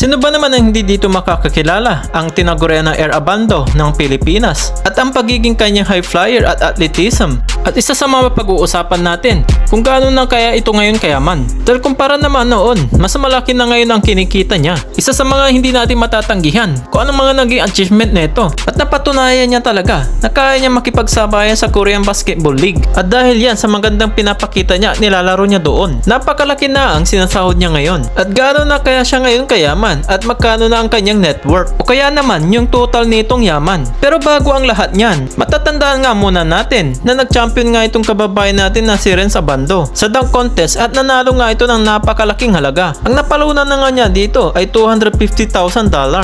Sino ba naman ang hindi dito makakakilala ang tinagurian na Air Abando ng Pilipinas at ang pagiging kanyang high flyer at athleticism. At isa sa mga pag-uusapan natin kung gaano na kaya ito ngayon kayaman. Dahil kumpara naman noon, mas malaki na ngayon ang kinikita niya. Isa sa mga hindi natin matatanggihan kung anong mga naging achievement nito. At napatunayan niya talaga na kaya niya makipagsabayan sa Korean Basketball League. At dahil yan sa magandang pinapakita niya, nilalaro niya doon. Napakalaki na ang sinasahod niya ngayon. At gaano na kaya siya ngayon kayaman at magkano na ang kanyang net worth. O kaya naman yung total nitong yaman. Pero bago ang lahat niyan, matatandaan nga muna natin na nag-champion nga itong kababayan natin na si Renz Abando sa dunk contest at nanalo nga ito ng napakalaking halaga. Ang napalunan na nga niya dito ay $250,000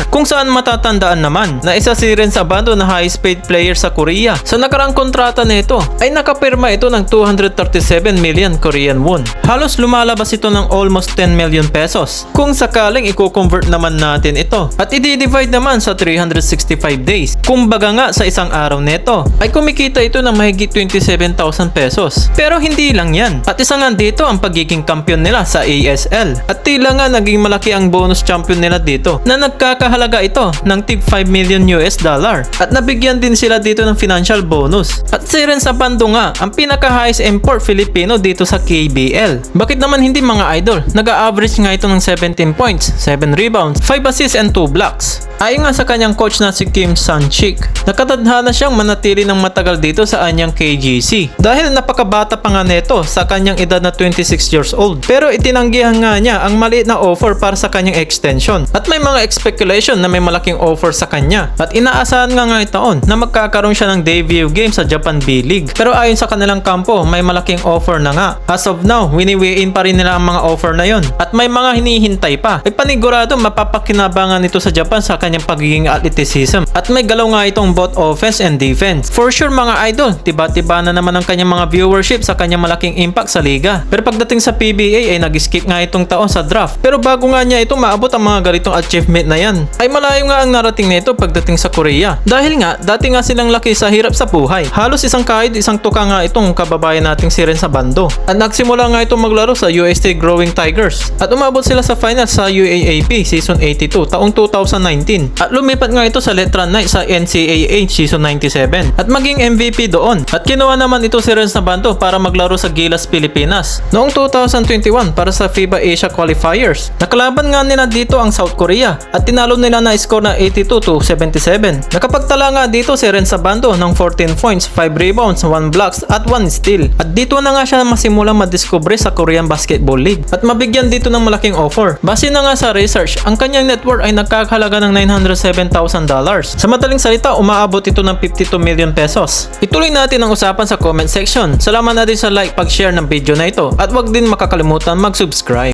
kung saan matatandaan naman na isa si Renz Abando na highest paid player sa Korea. Sa nakaraang kontrata nito ay nakapirma ito ng 237 million Korean won. Halos lumalabas ito ng almost 10 million pesos kung sakaling i-convert naman natin ito at i-divide naman sa 365 days. Kumbaga nga sa isang araw nito ay kumikita ito ng mahigit 27,000 pesos. Pero hindi lang yan. At isa nga dito ang pagiging kampiyon nila sa ASL. At tila nga naging malaki ang bonus champion nila dito na nagkakahalaga ito ng tig 5 million US dollar. At nabigyan din sila dito ng financial bonus. At si Renz Abando nga ang pinaka-highest import Filipino dito sa KBL. Bakit naman hindi mga idol? Nag-a-average nga ito ng 17 points, 7 rebounds, 5 assists and 2 blocks. Ayon nga sa kanyang coach na si Kim San-chik, nakatadhana siyang manatili ng matagal dito sa anyang KGC dahil napakabata pa nga neto sa kanyang edad na 26 years old. Pero itinanggihan nga niya ang maliit na offer para sa kanyang extension at may mga speculation na may malaking offer sa kanya at inaasahan nga ngayong taon na magkakaroon siya ng debut game sa Japan B-League. Pero ayon sa kanilang kampo, may malaking offer na nga. As of now, wini-weigh-in pa rin nila ang mga offer na yon at may mga hinihintay pa. Ay panigurado mapapakinabangan ito sa Japan sa kanyang pagiging athleticism at may galaw nga itong both offense and defense. For sure mga idol, tiba-tiba na naman ang kanyang mga viewership sa kanyang malaking impact sa liga. Pero pagdating sa PBA ay nag-skip nga itong taon sa draft. Pero bago nga niya ito maabot ang mga ganitong achievement na yan, ay malayo nga ang narating nito pagdating sa Korea. Dahil nga, dati nga silang laki sa hirap sa buhay. Halos isang kahit isang tuka nga itong kababayan nating si Renz Abando. At nagsimula nga itong maglaro sa UST Growing Tigers. At umabot sila sa final sa UAAP Season 82 taong 2019. At lumipat nga ito sa Letran Knight sa NCAA Season 97 at maging MVP doon. At kinuha naman ito si Renz Abando para maglaro sa Gilas Pilipinas noong 2021 para sa FIBA Asia Qualifiers. Nakalaban nga nila dito ang South Korea at tinalo nila na score na 82-77. Nakapagtala nga dito si Renz Abando ng 14 points, 5 rebounds, 1 blocks at 1 steal. At dito na nga siya masimulang madiskubre sa Korean Basketball League at mabigyan dito ng malaking offer. Base na nga sa research, ang kanyang net worth ay nagkakahalaga ng $907,000. Sa madaling salita, umaabot ito ng 52 million pesos. Ituloy natin ang usapan sa comment section. Salamat na din sa like, pag-share ng video na ito at wag din makakalimutan mag-subscribe.